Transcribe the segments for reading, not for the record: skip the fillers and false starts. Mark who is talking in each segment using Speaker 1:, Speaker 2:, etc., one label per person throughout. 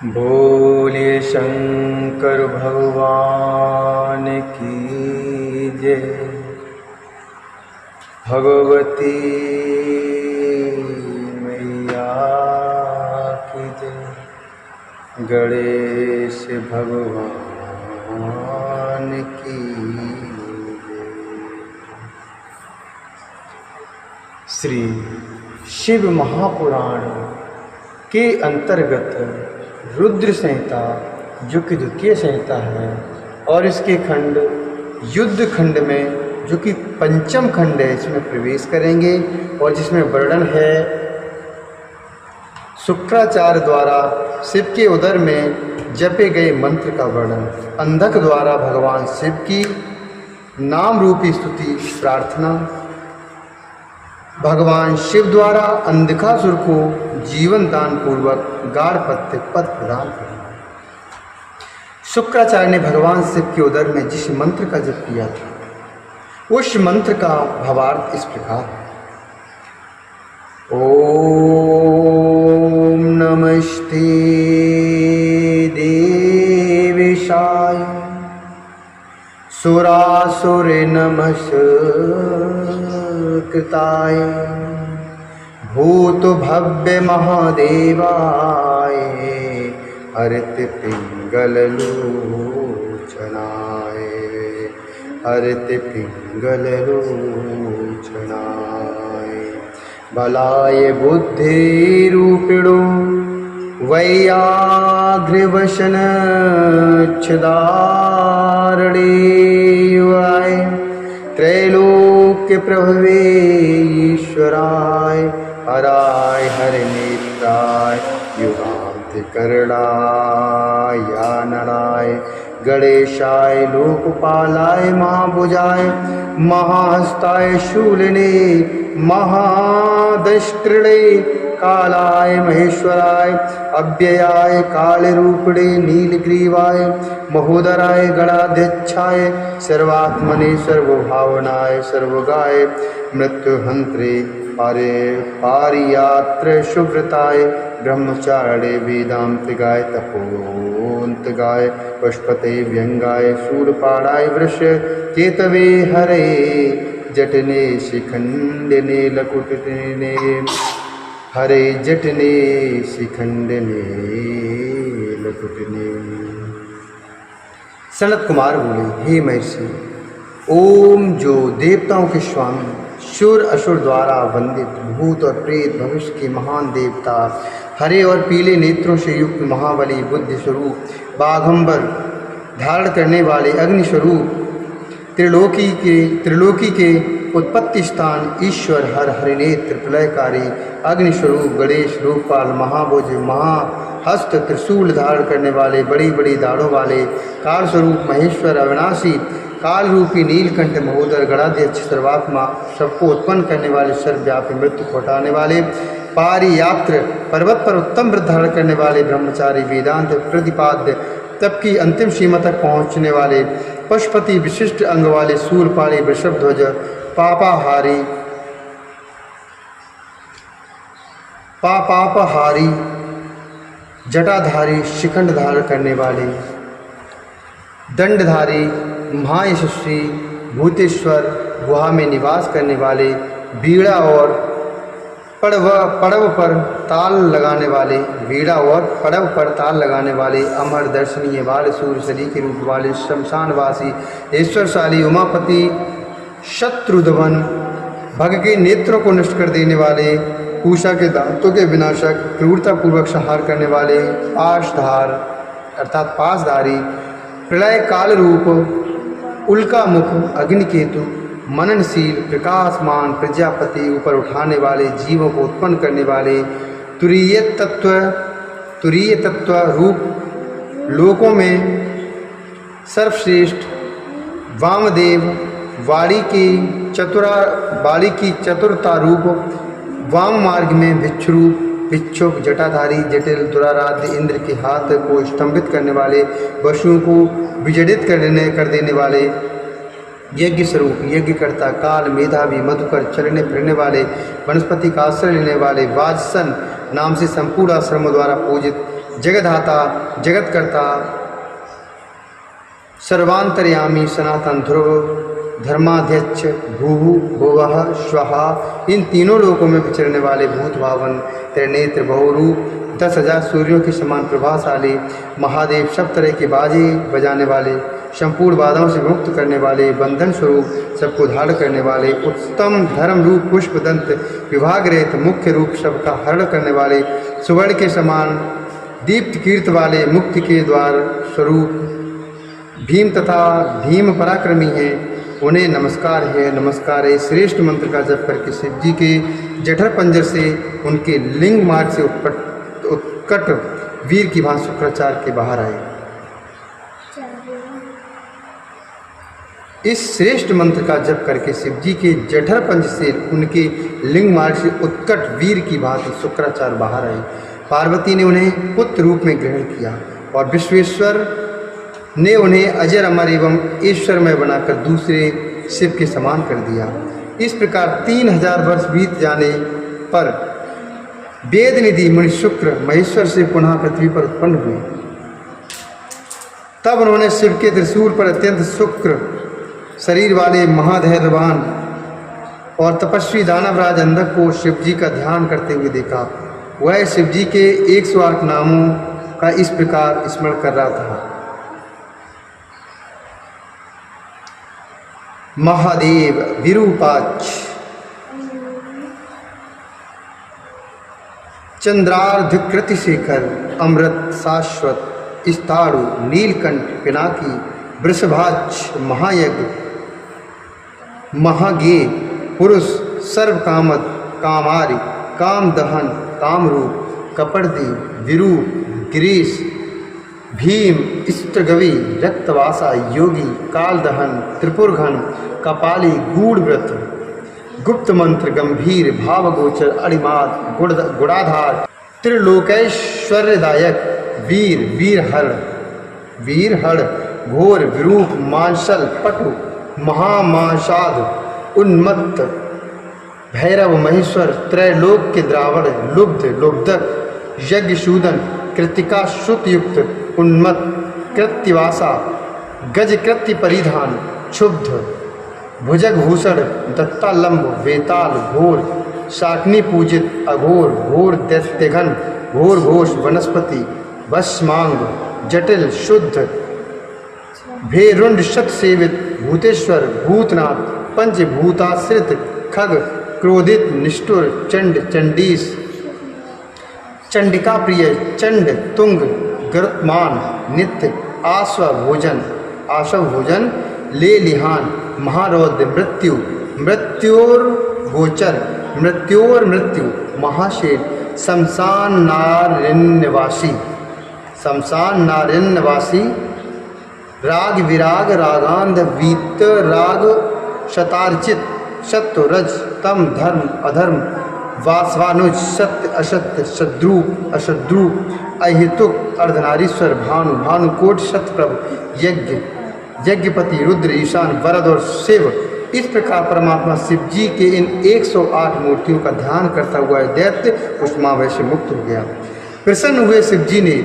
Speaker 1: बोलिए शंकर भगवान की जय। भगवती मैया की जय। गणेश भगवान की जय। श्री शिव महापुराण के अंतर्गत रुद्र संहिता जो कि द्वितीय संहिता है और इसके खंड युद्ध खंड में जो कि पंचम खंड है, इसमें प्रवेश करेंगे और जिसमें वर्णन है शुक्राचार्य द्वारा शिव के उदर में जपे गए मंत्र का वर्णन, अंधक द्वारा भगवान शिव की नाम रूपी स्तुति प्रार्थना, भगवान शिव द्वारा अंधकासुर को जीवन दान पूर्वक गाढ़पत्य पद प्रदान करना। शुक्राचार्य ने भगवान शिव के उदर में जिस मंत्र का जप किया था उस मंत्र का भावार्थ इस प्रकार है। ओम नमस्ते देवेशाय सुरासुर नमस्कृताय भूत भव्य महादेवाय हरित पिंगल लोचनाय हरित पिंगल लोचनाय बलाय बुद्धि रूपिणो वैयाघ्रवशन क्षदारणेवाय त्रैलोक्य प्रभवे ईश्वराय हराय हरिनेत्राय युगान्तिकरणाय नराय गणेशाय लोकपालाय महाभुजाय महाहस्ताय शूलिने महादष्ट्रिणे कालाय महेश्वराय अव्ययाय कालरूपिणे नीलग्रीवाय महोदराय गणाध्यक्षाय सर्वात्मने सर्वभावनाय सर्वगाय मृत्युहंत्रे पारियात्र शुभ्रताय ब्रह्मचारिणे वेदांतिगाय तपोन्तगाय पशुपते व्यंगाय शूलपाणाय वृष केतवे हरे जटने शिखंडने लकुटने हरे जटने शिखंडने लकुटने। सनत कुमार बोले, हे महर्षि, ओम जो देवताओं के स्वामी शुर असुर द्वारा वंदित भूत और प्रेत भविष्य के महान देवता हरे और पीले नेत्रों से युक्त महाबली बुद्धि स्वरूप बाघंबर धारण करने वाले अग्नि स्वरूप त्रिलोकी के उत्पत्ति स्थान ईश्वर हर हरिनेत्र प्रलयकारी अग्निस्वरूप गणेश लोकपाल महाभुज महाहस्त त्रिशूल धारण करने वाले बड़ी बड़ी दाढ़ों वाले काल स्वरूप महेश्वर अविनाशी काल रूपी नीलकंठ महोदर गणाध्यक्ष सर्वात्मा सबको उत्पन्न करने वाले सर्वव्यापी मृत्यु को हटाने वाले पारियात्र पर्वत पर उत्तम व्रत धारण करने वाले ब्रह्मचारी वेदांत प्रतिपाद्य तब की अंतिम सीमा तक पहुँचने वाले पशुपति विशिष्ट अंग वाले सूर्यपाली वृषभध्वज पापापहारी जटाधारी शिखंड धारण करने वाले दंडधारी महायशस्वी भूतेश्वर गुहा में निवास करने वाले बीड़ा और पड़व पर ताल लगाने वाले अमर दर्शनीय बाल सूर्य शरी के रूप वाले शमशानवासी ईश्वरशाली उमापति शत्रुध्वन भग के नेत्रों को नष्ट कर देने वाले पूषा के दांतों के विनाशक क्रूरतापूर्वक संहार करने वाले पाशधार अर्थात पासधारी प्रलय काल रूप उल्का मुख अग्निकेतु मननशील प्रकाशमान प्रजापति ऊपर उठाने वाले जीवों को उत्पन्न करने वाले तुरीय तत्व रूप लोकों में सर्वश्रेष्ठ वामदेव वाणी की चतुरता रूप वाम मार्ग में भिक्षुक जटाधारी जटिल दुराराध्य इंद्र के हाथ को स्तंभित करने वाले पशुओं को विजड़ित कर देने वाले यज्ञ स्वरूप यज्ञकर्ता काल मेधावी मधुकर चलने फिरने वाले वनस्पति का आश्रय लेने वाले वाजसन नाम से संपूर्ण आश्रमों द्वारा पूजित जगद्धाता जगत्कर्ता सर्वांतर्यामी सनातन ध्रुव धर्माध्यक्ष भूहु भुवः स्वः इन तीनों लोकों में विचरने वाले भूत भावन त्रिनेत्र बहुरूप 10,000 सूर्यों के समान प्रभाशाली महादेव सब तरह के बाजे बजाने वाले संपूर्ण बाधाओं से मुक्त करने वाले बंधन स्वरूप सबको धारण करने वाले उत्तम धर्म रूप पुष्प दंत विभाग रहित मुख्य रूप सबका हरण करने वाले सुवर्ण के समान दीप्त कीर्त वाले मुक्ति के द्वार स्वरूप भीम तथा भीम पराक्रमी हैं, उन्हें नमस्कार है। नमस्कार है श्रेष्ठ मंत्र का जप करके शिव जी के जठर पंजर से उनके लिंग मार्ग से उत्कट वीर की भांति शुक्राचार्य के बाहर आए। इस श्रेष्ठ मंत्र का जप करके शिव जी के जठर पंज से उनके लिंग मार्ग से उत्कट वीर की भांति शुक्राचार्य बाहर आए। पार्वती ने उन्हें पुत्र रूप में ग्रहण किया और विश्वेश्वर ने उन्हें अजर अमर एवं ईश्वरमय बनाकर दूसरे शिव के समान कर दिया। इस प्रकार 3000 वर्ष बीत जाने पर वेद निधि मुनि शुक्र महेश्वर से पुनः पृथ्वी पर उत्पन्न हुए। तब उन्होंने शिव के त्रिशूल पर अत्यंत शुक्र शरीर वाले महाधैर्यवान और तपस्वी दानवराज अंधक को शिव जी का ध्यान करते हुए देखा। वह शिव जी के 108 नामों का इस प्रकार स्मरण कर रहा था। महादेव विरूपाक्ष चंद्रार्धकृति शेखर अमृत शाश्वत स्थाणु नीलकंठ पिनाकी वृषभाक्ष महायज्ञ महागे पुरुष सर्वकामद कामारि कामदहन कामरूप कपर्दी विरूप गिरीश भीम स्त्रगवी रक्तवासा योगी कालदहन त्रिपुरघन कपाली गूढ़व्रत गुप्त मंत्र गंभीर भावगोचर अणिमाद गुणाधार त्रिलोकैश्वर्यदायक वीरहड़ घोर विरूप मांसल पटु महामाशाद उन्मत्त भैरव महेश्वर त्रैलोक के द्रावण लुब्ध लुब्धक यज्ञशूदन कृतिका श्रुतयुक्त उन्मत्त कृत्यवासा गज कृत्य परिधान क्षुब्ध भुजगभूषण दत्तालंब वेताल घोर शाकनी पूजित अघोर घोर दैत्यघन घोर घोष वनस्पति भस्मांग जटिल शुद्ध भेरुंड शत सेवित भूतेश्वर भूतनाथ पंचभूताश्रित खग क्रोधित निष्ठुर चंड चंडीस चंडिका प्रिय चंड तुंग गरुत्मान नित्य आशव भोजन ले लिहान महारौद्र मृत्यु मृत्योर्गोचर मृत्यु महाशेर शमशान नारण्यवासी राग विराग रागांध वीत राग शतार्चित सत्व रज तम धर्म अधर्म वासवानुज सत्य असत्य सद्रूप अशद्रूप अहितुक अर्धनारीश्वर भानु भानुकोट सतप्रभ यज्ञपति रुद्र ईशान वरद और शिव। इस प्रकार परमात्मा शिव जी के इन 108 मूर्तियों का ध्यान करता हुआ दैत्य उष्मावय से मुक्त हो गया। प्रसन्न हुए शिव जी ने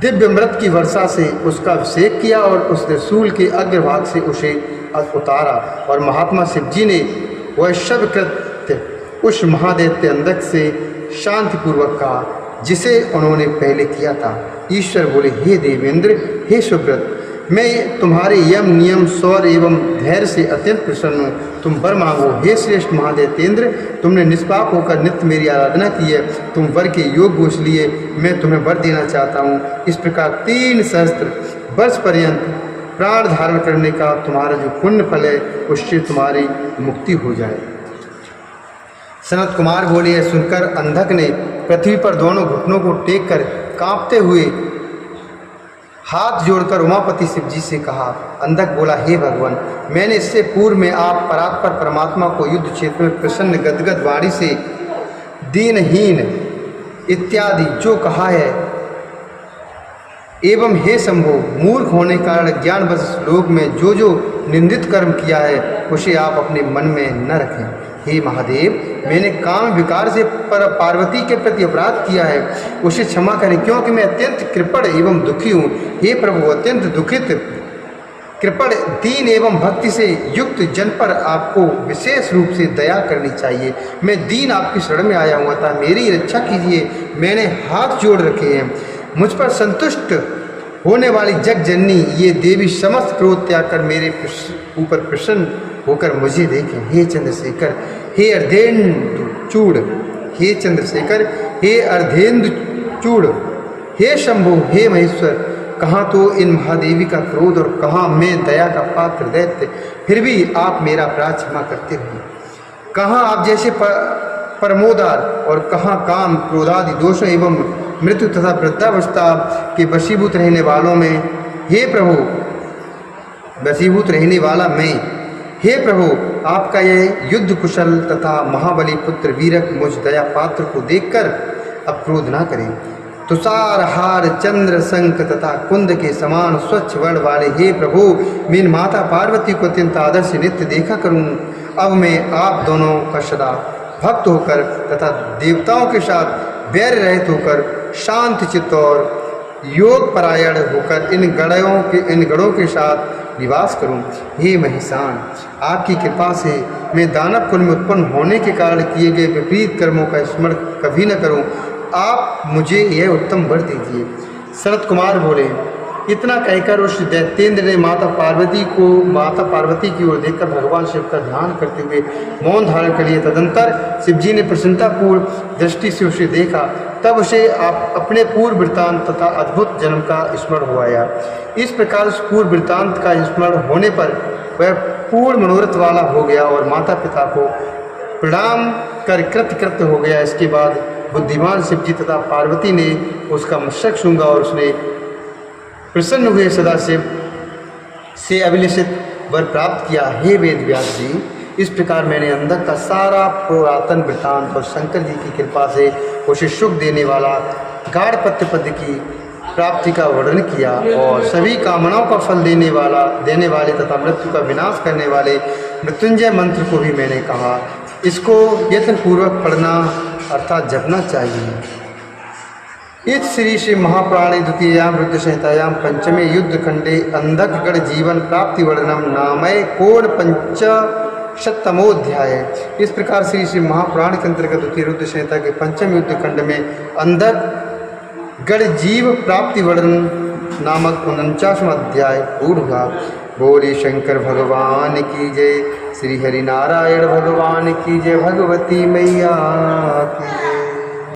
Speaker 1: दिव्य मृत की वर्षा से उसका अभिषेक किया और उस त्रिशूल के अग्रभाग से उसे उतारा और महात्मा शिव जी ने वह शव कृत्य उस महादैत्य अंधक से शांतिपूर्वक कहा जिसे उन्होंने पहले किया था। ईश्वर बोले, हे देवेंद्र, हे सुब्रत, मैं तुम्हारे यम नियम शौर्य एवं धैर्य से अत्यंत प्रसन्न हूँ। तुम वर मांगो। हे श्रेष्ठ महादैत्येंद्र, तुमने निष्पाप होकर नित्य मेरी आराधना की है, तुम वर के योग घोष लिए, मैं तुम्हें वर देना चाहता हूँ। इस प्रकार 3 सहस्त्र वर्ष पर्यंत प्राण धारण करने का तुम्हारा जो पुण्य फल है उससे तुम्हारी मुक्ति हो जाए। सनत कुमार बोले, यह सुनकर अंधक ने पृथ्वी पर दोनों घुटनों को टेक कर कांपते हुए हाथ जोड़कर उमापति शिव जी से कहा। अंधक बोला, हे भगवान, मैंने इससे पूर्व में आप परात्पर परमात्मा को युद्ध क्षेत्र में प्रसन्न गदगद वाणी से दीनहीन इत्यादि जो कहा है, एवं हे शंभो, मूर्ख होने कारण ज्ञानवश श्लोक में जो जो निंदित कर्म किया है उसे आप अपने मन में न रखें। हे महादेव, मैंने काम विकार से पार्वती के प्रति अपराध किया है उसे क्षमा करें, क्योंकि मैं अत्यंत कृपण एवं दुखी हूँ। हे प्रभु, अत्यंत दुखित कृपण दीन एवं भक्ति से युक्त जन पर आपको विशेष रूप से दया करनी चाहिए। मैं दीन आपकी शरण में आया हूँ, अतः मेरी रक्षा कीजिए। मैंने हाथ जोड़ रखे हैं। मुझ पर संतुष्ट होने वाली जग जननी ये देवी समस्त क्रोध त्याग कर मेरे ऊपर प्रसन्न होकर मुझे देखें। हे चंद्रशेखर, हे अर्धेन्दुचूड़, हे चंद्रशेखर, हे अर्धेन्दुचूड़, हे शंभु, हे महेश्वर, कहाँ तो इन महादेवी का क्रोध और कहाँ मैं दया का पात्र दैत्य, फिर भी आप मेरा अपराध क्षमा करते रहिए। कहाँ आप जैसे परमोदार और कहाँ काम क्रोधादि दोषों एवं मृत्यु तथा वृद्धावस्था के वशीभूत रहने वालों में, हे प्रभु, वशीभूत रहने वाला मैं, हे प्रभु, आपका यह युद्ध कुशल तथा महाबली पुत्र वीरक मुझ दया पात्र को देखकर अब क्रोध ना करें। तुषार हार चंद्र शंख तथा कुंद के समान स्वच्छ वर्ण वाले हे प्रभु, मैं माता पार्वती को अत्यंत आदर से नित्य देखा करूं। अब मैं आप दोनों का सदा भक्त होकर तथा देवताओं के साथ वैर रहित होकर शांत चित्त और योग परायण होकर इन गणों के साथ निवास करूं। हे महिषान, आपकी कृपा से मैं दानव कुल में उत्पन्न होने के कारण किए गए विपरीत कर्मों का स्मरण कभी न करूं। आप मुझे यह उत्तम वर दीजिए। शरत कुमार बोले। इतना कहकर उस दैत्येंद्र ने माता पार्वती की ओर देखकर भगवान शिव का ध्यान करते हुए मौन धारण कर लिया। तदंतर शिवजी ने प्रसन्नतापूर्ण दृष्टि से उसे देखा। तब उसे अपने पूर्व वृत्तांत तथा अद्भुत जन्म का स्मरण हुआ। इस प्रकार उस पूर्व वृत्तांत का स्मरण होने पर वह पूर्ण मनोरथ वाला हो गया और माता पिता को प्रणाम कर कृतकृत्य हो गया। इसके बाद बुद्धिमान शिवजी तथा पार्वती ने उसका मस्तक सूंघा और उसने प्रसन्न हुए सदाशिव से अभिलषित वर प्राप्त किया। हे वेद व्यास जी, इस प्रकार मैंने अंधक का सारा पुरातन वृत्तांत और शंकर जी की कृपा से उसे सुख देने वाला गाढ़पत्य पद की प्राप्ति का वर्णन किया और सभी कामनाओं का फल देने वाले तथा मृत्यु का विनाश करने वाले मृत्युंजय मंत्र को भी मैंने कहा। इसको यत्नपूर्वक पढ़ना अर्थात जपना चाहिए। इस श्री महापुराणे द्वितीयां रुद्र संहितायां पंचमे युद्ध खंडे अंधकगण जीवन प्राप्ति वर्णनम नामय कोण पंचशतमोध्याय। इस प्रकार श्री महापुराण के अंतर्गत द्वितीय रुद्र संहिता के पंचम युद्ध खंड में अंधकगण जीव प्राप्ति वर्णन नामक 49वां अध्याय पूर्ण हुआ। बोले शंकर भगवान की जय, श्री हरि नारायण भगवान की जय, भगवती मैया की